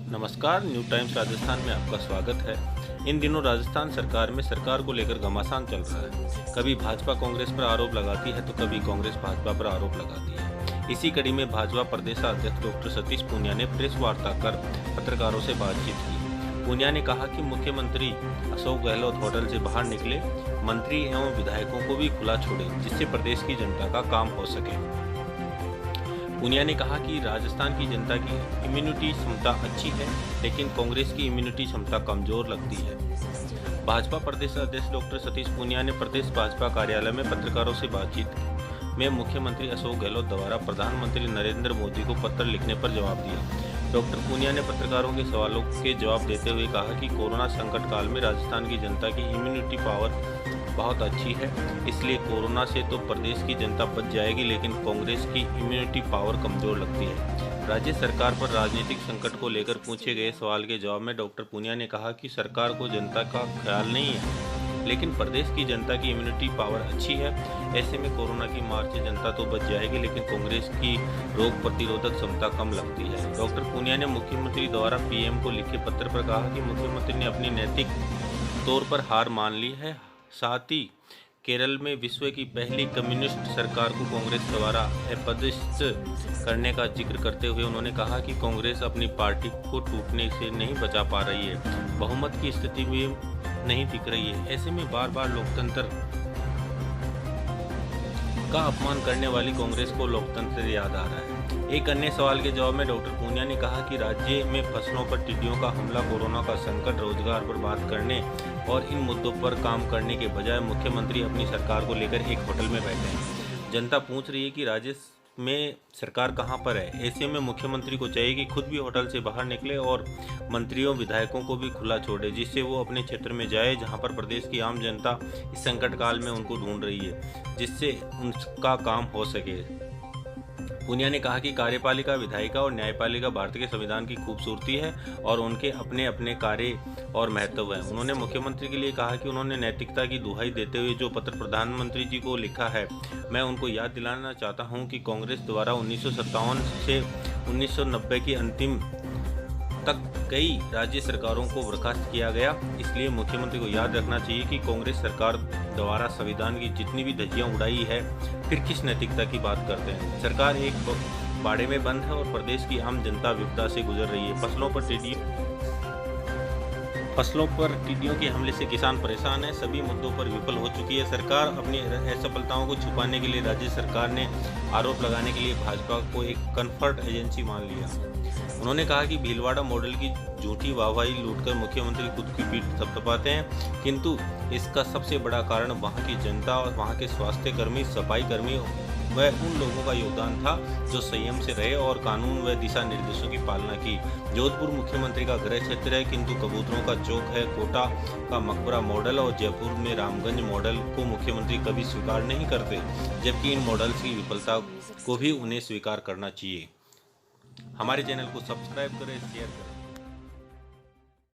नमस्कार, new times Rajasthan में आपका स्वागत है। इन दिनों राजस्थान सरकार में सरकार को लेकर घमासान चल रहा है। कभी भाजपा कांग्रेस पर आरोप लगाती है तो कभी कांग्रेस भाजपा पर आरोप लगाती है। इसी कड़ी में भाजपा प्रदेशाध्यक्ष डॉक्टर सतीश पूनिया ने प्रेस वार्ता कर पत्रकारों से बातचीत की। पूनिया ने कहा कि मुख्यमंत्री अशोक गहलोत होटल से बाहर निकले, मंत्री एवं विधायकों को भी खुला छोड़े, जिससे प्रदेश की जनता का काम हो सके। पूनिया ने कहा कि राजस्थान की जनता की इम्यूनिटी क्षमता अच्छी है, लेकिन कांग्रेस की इम्यूनिटी क्षमता कमजोर लगती है। भाजपा प्रदेश अध्यक्ष डॉक्टर सतीश पूनिया ने प्रदेश भाजपा कार्यालय में पत्रकारों से बातचीत में मुख्यमंत्री अशोक गहलोत द्वारा प्रधानमंत्री नरेंद्र मोदी को पत्र लिखने पर जवाब दिया। डॉक्टर पूनिया ने पत्रकारों के सवालों के जवाब देते हुए कहा कि कोरोना संकट काल में राजस्थान की जनता की इम्यूनिटी पावर बहुत अच्छी है, इसलिए कोरोना से तो प्रदेश की जनता बच जाएगी, लेकिन कांग्रेस की इम्यूनिटी पावर कमजोर लगती है। राज्य सरकार पर राजनीतिक संकट को लेकर पूछे गए सवाल के जवाब में डॉक्टर पूनिया ने कहा कि सरकार को जनता का ख्याल नहीं है, लेकिन प्रदेश की जनता की इम्यूनिटी पावर अच्छी है। ऐसे में कोरोना की मार से जनता तो बच जाएगी, लेकिन कांग्रेस की रोग प्रतिरोधक क्षमता कम लगती है। डॉक्टर पूनिया ने मुख्यमंत्री द्वारा पीएम को लिखे पत्र पर कहा कि मुख्यमंत्री ने अपनी नैतिक तौर पर हार मान ली है। साथ ही केरल में विश्व की पहली कम्युनिस्ट सरकार को कांग्रेस द्वारा अपदस्थ करने का जिक्र करते हुए उन्होंने कहा कि कांग्रेस अपनी पार्टी को टूटने से नहीं बचा पा रही है, बहुमत की स्थिति में नहीं दिख रही है। ऐसे में बार बार लोकतंत्र का अपमान करने वाली कांग्रेस को लोकतंत्र याद आ रहा है। एक अन्य सवाल के जवाब में डॉक्टर पूनिया ने कहा कि राज्य में फसलों पर टिड्डियों का हमला, कोरोना का संकट, रोजगार पर बात करने और इन मुद्दों पर काम करने के बजाय मुख्यमंत्री अपनी सरकार को लेकर एक होटल में बैठे हैं। जनता पूछ रही है कि राज्य में सरकार कहां पर है। ऐसे में मुख्यमंत्री को चाहिए कि खुद भी होटल से बाहर निकले और मंत्रियों विधायकों को भी खुला छोड़े, जिससे वो अपने क्षेत्र में जाए जहां पर प्रदेश की आम जनता इस संकट काल में उनको ढूंढ रही है, जिससे उनका काम हो सके। पूनिया ने कहा कि कार्यपालिका, विधायिका और न्यायपालिका भारतीय संविधान की खूबसूरती है और उनके अपने अपने कार्य और महत्व है। उन्होंने मुख्यमंत्री के लिए कहा कि उन्होंने नैतिकता की दुहाई देते हुए जो पत्र प्रधानमंत्री जी को लिखा है, मैं उनको याद दिलाना चाहता हूं कि कांग्रेस द्वारा 1957 से 1990 की अंतिम तक कई राज्य सरकारों को बर्खास्त किया गया। इसलिए मुख्यमंत्री को याद रखना चाहिए कि कांग्रेस सरकार द्वारा संविधान की जितनी भी धज्जियां उड़ाई है, फिर किस नैतिकता की बात करते हैं। सरकार एक बाड़े में बंद है और प्रदेश की आम जनता विपदा से गुजर रही है। फसलों पर टिड्डियों के हमले से किसान परेशान है। सभी मुद्दों पर विफल हो चुकी है सरकार। अपनी असफलताओं को छुपाने के लिए राज्य सरकार ने आरोप लगाने के लिए भाजपा को एक कन्फर्ट एजेंसी मान लिया। उन्होंने कहा कि भीलवाड़ा मॉडल की झूठी वाहवाही लूटकर मुख्यमंत्री खुद की पीठ थपथपाते हैं, किंतु इसका सबसे बड़ा कारण वहां की जनता और वहां के स्वास्थ्य कर्मी, सफाई कर्मी व उन लोगों का योगदान था जो संयम से रहे और कानून व दिशा निर्देशों की पालना की। जोधपुर मुख्यमंत्री का गृह क्षेत्र है, किंतु कबूतरों का चौक है। कोटा का मकबरा मॉडल और जयपुर में रामगंज मॉडल को मुख्यमंत्री कभी स्वीकार नहीं करते, जबकि इन मॉडल्स की विफलता को भी उन्हें स्वीकार करना चाहिए। हमारे चैनल को सब्सक्राइब करें, शेयर करें।